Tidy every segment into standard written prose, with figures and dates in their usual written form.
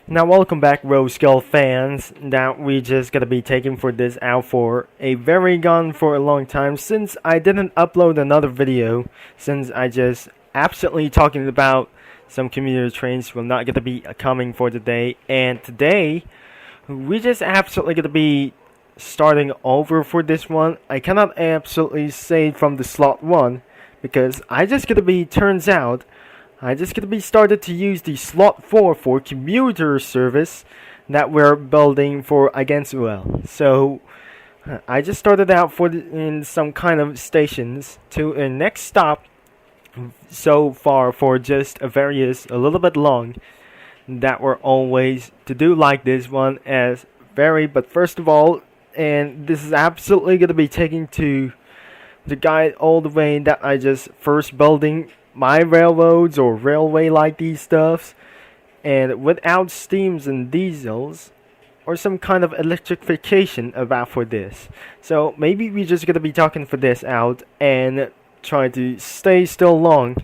Now welcome back Rosekill fans. Now we just gonna be taking for this out for a very gone for a long time since I didn't upload another video since I just absolutely talking about some commuter trains will not gonna be coming for today, and today we just absolutely gonna be starting over for this one. I cannot absolutely say from the slot 1 because I just gonna be turns out I just gonna be started to use the slot 4 for commuter service that we're building for against well. So I just started out for in some kind of stations to a next stop so far for just a little bit long that we're always to do like this one as very, but first of all, and this is absolutely gonna be taking to the guide all the way that I just first building my railroads or railway like these stuffs, and without steams and diesels or some kind of electrification about for this. So maybe we're just gonna be talking for this out and try to stay still long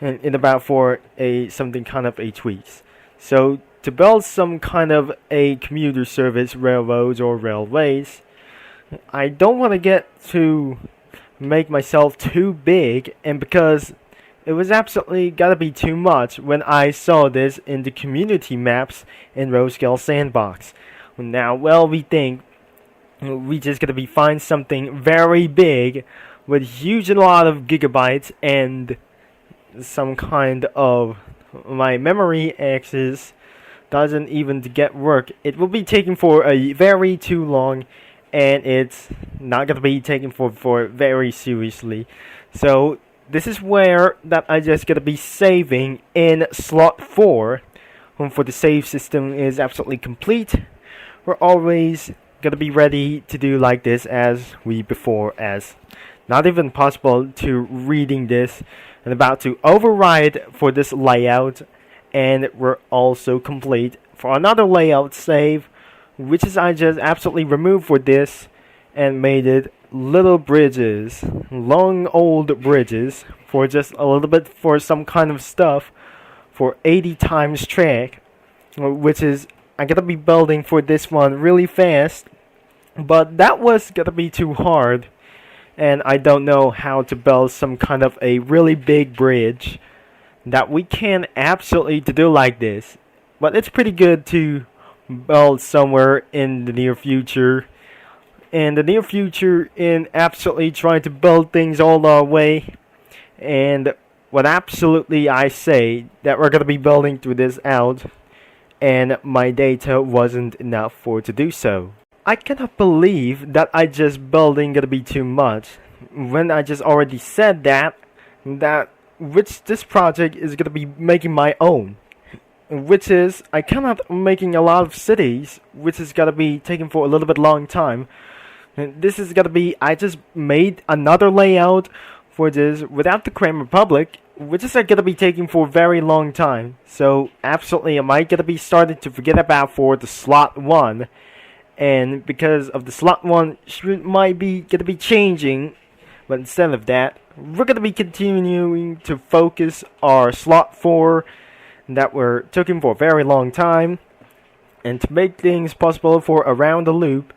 and in about for a something kind of a tweaks. So to build some kind of a commuter service railroads or railways, I don't want to get to make myself too big, and because it was absolutely gotta be too much when I saw this in the community maps in Rosekill Sandbox. Now, well, we think we just gotta be find something very big with huge a lot of gigabytes and some kind of my memory access doesn't even get work. It will be taking for a very too long, and it's not gonna be taken for very seriously. So this is where that I just gonna be saving in slot 4 for the save system is absolutely complete. We're always gonna be ready to do like this as we before, as not even possible to reading this and about to override for this layout, and we're also complete for another layout save, which is I just absolutely removed for this and made it little bridges, long old bridges for just a little bit for some kind of stuff for 80 times track, which is I'm gonna be building for this one really fast, but that was gonna be too hard, and I don't know how to build some kind of a really big bridge that we can absolutely to do like this, but it's pretty good to build somewhere in the near future. In the near future, in absolutely trying to build things all our way, and what absolutely I say that we're gonna be building through this out, and my data wasn't enough for to do so. I cannot believe that I just building gonna be too much when I just already said that which this project is gonna be making my own, which is I cannot making a lot of cities, which is gonna be taking for a little bit long time. And this is gonna be I just made another layout for this without the Crown Republic, which is gonna be taking for a very long time. So absolutely, am I gonna be starting to forget about for the slot 1, and because of the slot 1 might be gonna be changing, but instead of that, we're gonna be continuing to focus our slot 4 that we're taking for a very long time, and to make things possible for around the loop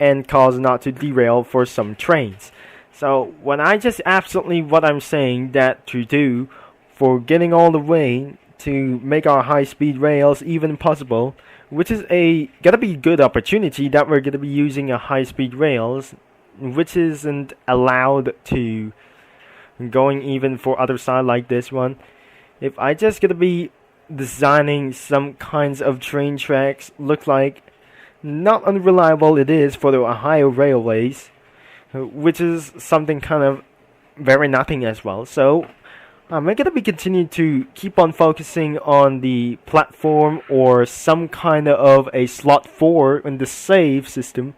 and cause not to derail for some trains. So when I just absolutely what I'm saying that to do for getting all the way to make our high-speed rails even possible, which is gonna be good opportunity that we're gonna be using a high-speed rails, which isn't allowed to going even for other side like this one. If I just gonna be designing some kinds of train tracks look like not unreliable it is for the Ohio railways, which is something kind of very nothing as well. So I'm going to be continuing to keep on focusing on the platform or some kind of a slot 4 in the save system,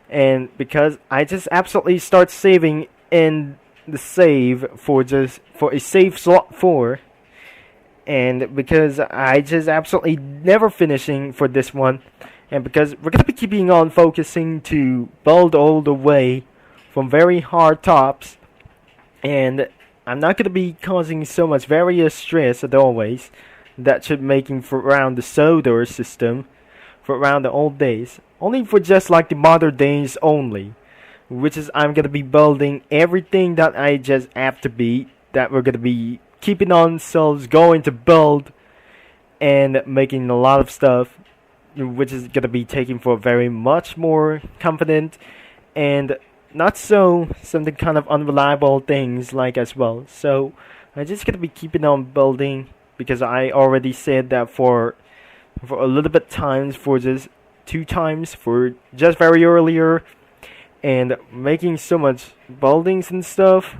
and because I just absolutely start saving in the save for a save slot 4, and because I just absolutely never finishing for this one, and because we're going to be keeping on focusing to build all the way from very hard tops, and I'm not going to be causing so much various stress as always that should making for around the solar system for around the old days, only for just like the modern days only, which is I'm gonna be building everything that I just have to be, that we're gonna be keeping on ourselves going to build and making a lot of stuff, which is gonna be taking for very much more confident and not so something kind of unreliable things like as well. So I'm just gonna be keeping on building, because I already said that for a little bit times, for just 2 times, for just very earlier, and making so much buildings and stuff.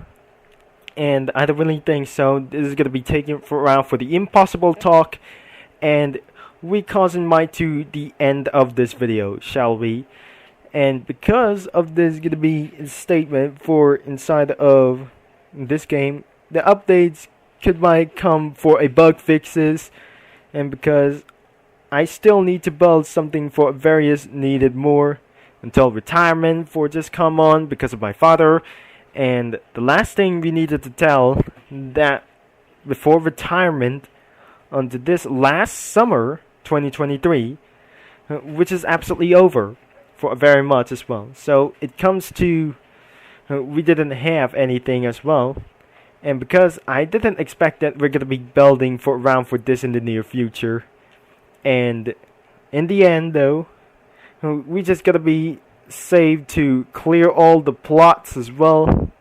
And I don't really think so. This is gonna be taken for around for the impossible talk, and we causing my to the end of this video, shall we? And because of this gonna be a statement for inside of this game, the updates might come for a bug fixes, and because I still need to build something for various needed more until retirement for just come on because of my father. And the last thing we needed to tell that before retirement onto this last summer 2023, which is absolutely over for very much as well. So it comes to we didn't have anything as well, and because I didn't expect that we're gonna be building for around for this in the near future, and in the end though, we just gotta be saved to clear all the plots as well,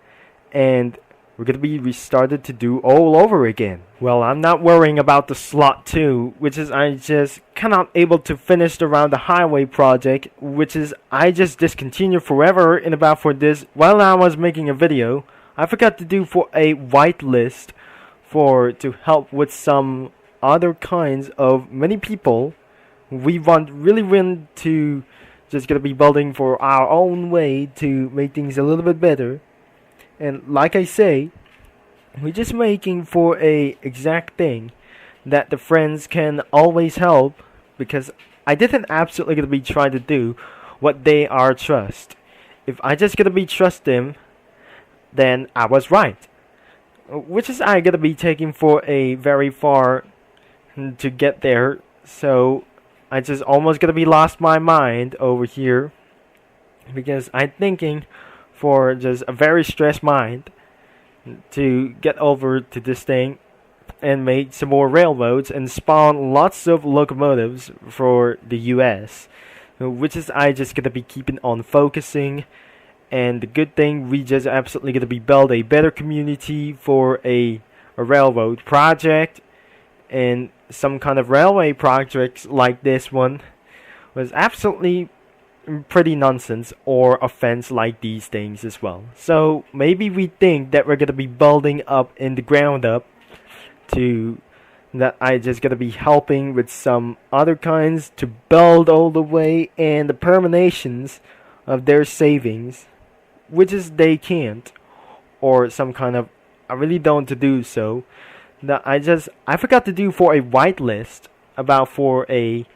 and we're gonna be restarted to do all over again. Well, I'm not worrying about the slot 2, which is I just cannot able to finish around the highway project, which is I just discontinued forever in about for this while I was making a video. I forgot to do for a whitelist for to help with some other kinds of many people. We really want to just gonna be building for our own way to make things a little bit better. And like I say, we're just making for a exact thing that the friends can always help, because I didn't absolutely gonna be trying to do what they are trust. If I just gonna be trust them, then I was right. Which is I gonna be taking for a very far to get there. So I just almost gonna be lost my mind over here, because I'm thinking for just a very stressed mind to get over to this thing and make some more railroads and spawn lots of locomotives for the US, which is I just gonna be keeping on focusing. And the good thing, we just absolutely gonna be build a better community for a railroad project, and some kind of railway projects like this one was absolutely pretty nonsense or offense like these things as well. So maybe we think that we're gonna be building up in the ground up to that I just gonna be helping with some other kinds to build all the way and the perminations of their savings, which is they can't, or some kind of I really don't to do so. That I forgot to do for a whitelist about for a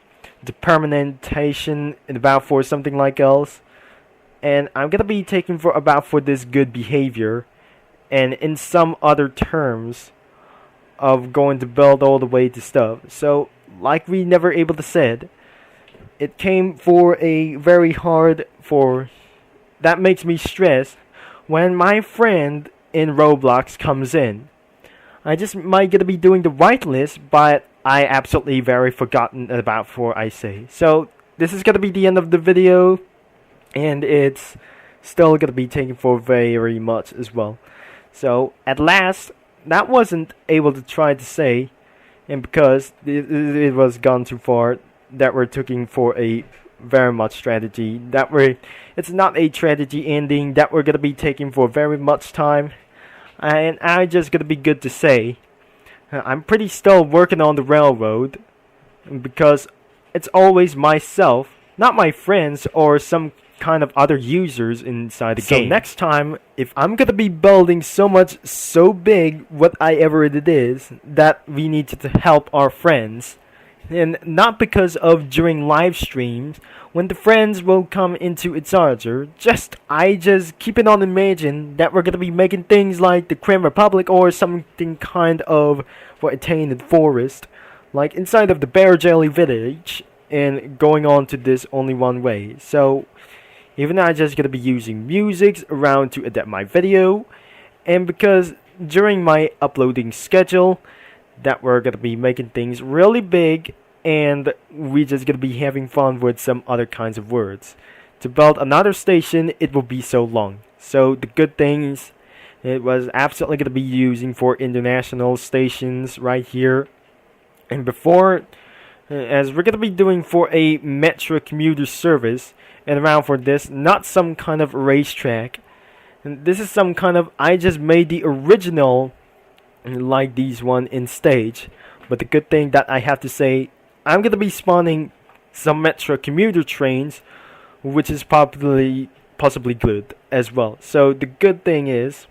the permanentation and about for something like else, and I'm gonna be taking for about for this good behavior, and in some other terms of going to build all the way to stuff. So like we never able to said, it came for a very hard for that makes me stress when my friend in Roblox comes in. I just might gonna be doing the whitelist, but I absolutely very forgotten about for I say. So this is gonna be the end of the video, and it's still gonna be taken for very much as well. So at last, that wasn't able to try to say, and because it was gone too far, that we're taking for a very much strategy that it's not a strategy ending that we're gonna be taking for very much time. And I just gonna be good to say, I'm pretty still working on the railroad, because it's always myself, not my friends or some kind of other users inside the game. So next time, if I'm gonna be building so much, so big, whatever it is, that we need to help our friends, and not because of during live streams, when the friends will come into its charger, I just keep it on imagine that we're gonna be making things like the Crime Republic or something kind of for attained forest, like inside of the Bear Jelly Village, and going on to this only one way. So even I'm just gonna be using music around to adapt my video, and because during my uploading schedule that we're gonna be making things really big, and we just gonna be having fun with some other kinds of words. To build another station, it will be so long. So the good things, it was absolutely gonna be using for international stations right here. And before, as we're gonna be doing for a Metra commuter service, and around for this, not some kind of racetrack. And this is some kind of, I just made the original like these one in stage. But the good thing that I have to say, I'm gonna be spawning some Metra commuter trains, which is possibly good as well. So the good thing is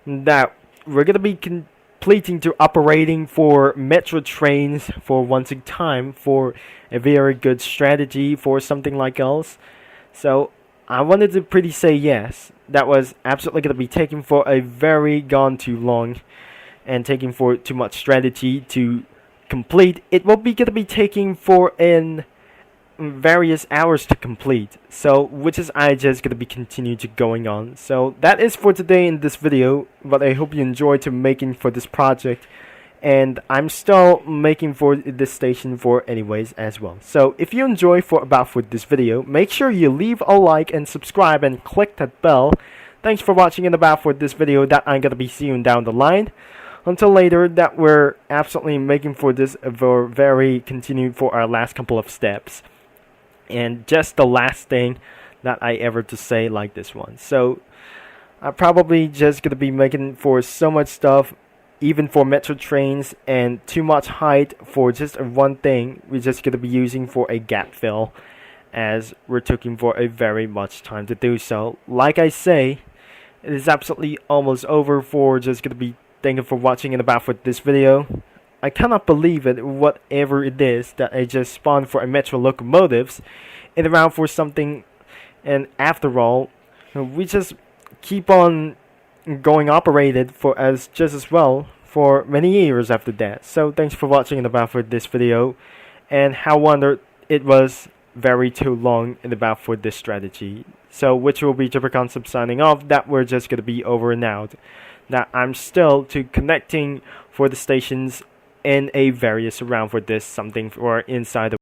that we're gonna be completing to operating for Metra trains for once in time for a very good strategy for something like else. So I wanted to pretty say yes. That was absolutely gonna be taking for a very gone too long, and taking for too much strategy to complete. It will be gonna be taking for an various hours to complete. So which is I just gonna be continue to going on. So that is for today in this video. But I hope you enjoyed to making for this project. And I'm still making for this station for anyways as well. So if you enjoy for this video, make sure you leave a like and subscribe and click that bell. Thanks for watching and for this video that I'm gonna be seeing down the line. Until later, that we're absolutely making for this very continued for our last couple of steps. And just the last thing that I ever to say like this one. So I'm probably just gonna be making for so much stuff, even for Metro trains, and too much height for just one thing. We're just gonna be using for a gap fill, as we're taking for a very much time to do so. Like I say, it is absolutely almost over for just gonna be thank you for watching and for this video. I cannot believe it, whatever it is that I just spawned for a Metro locomotives and around for something, and after all, we just keep on going operated for just as well for many years after that. So thanks for watching and for this video, and how wonder it was very too long and for this strategy. So which will be Jibber Concept signing off, that we're just gonna be over and out. That I'm still to connecting for the stations in a various around for this something for inside the